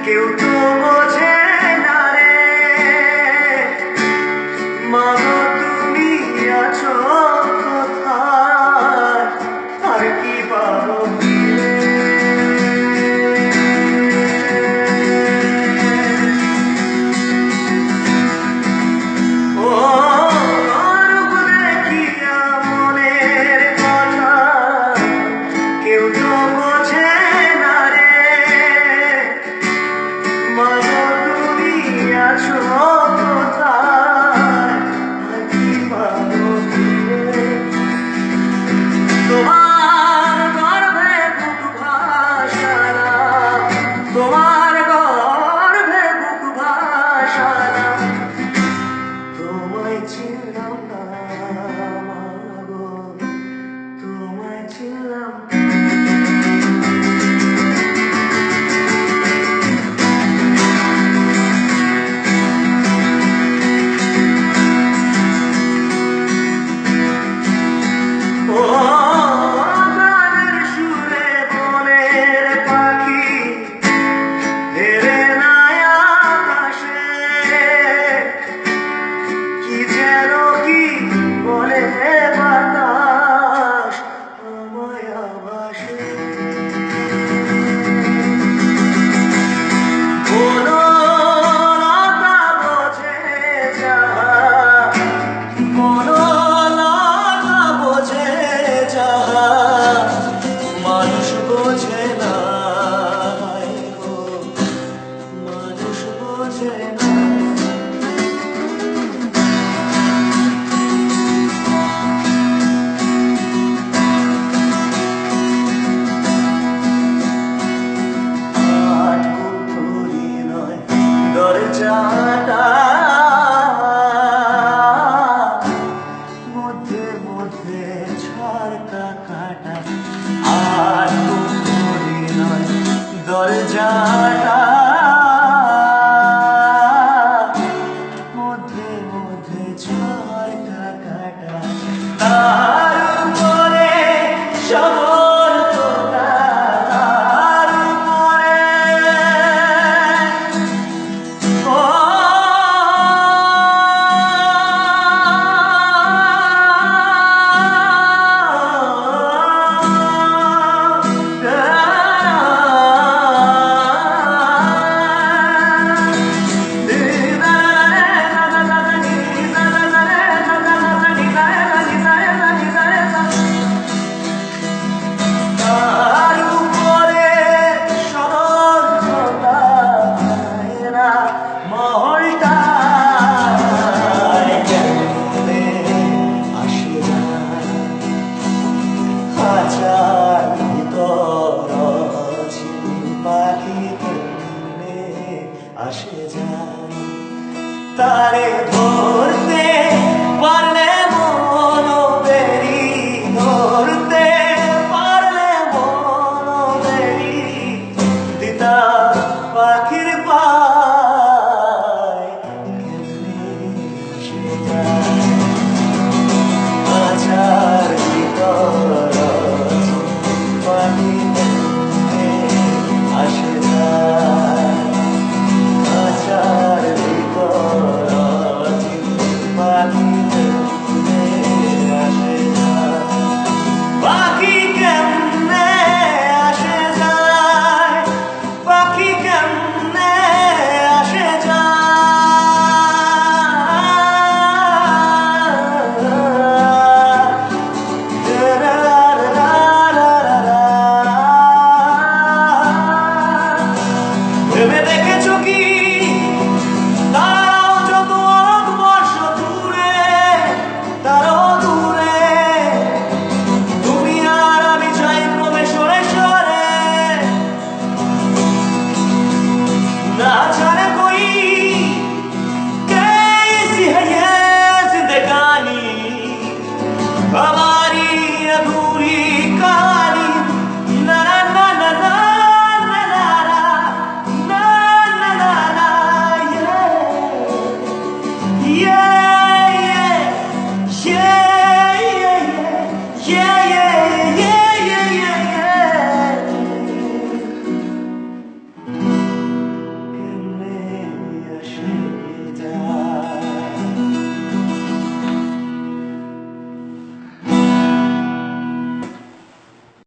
কেউ তো বোঝে না রে মাগো তুমি আছো কোথায় আর কি পাবো ফিরে ও রূপ দেখিয়া মনের কথা কেউ তো বোঝে না রে মাগো তুমি আছো কোথায় আর কি পাবো ফিরে তোমার গর্ভে বুক ভাসানা তোমার গর্ভে বুক ভাসানা তোমায় চিনলাম না মাগো তোমায় চিনলাম ও গানের সুরে বনের পাখি হেরে নাই আকাশে কি যেন কি বলে বাতাস আমায় আভাসে বনলতা বোঝে যাহা বনলতা বোঝে যাহা মানুষ বোঝে না গো মানুষ বোঝে না দরজাটা মধ্যে মধ্যে ঝড়কা কাটা আর করি নয় দরজাটা মধ্যে মধ্যে ঝড়কা কাটা তার উপরে শহর তোলা তার উপরে আসে যায় তারে ধরতে পারলে মন বেরি ধরতে পারলে মন বেরি দিতা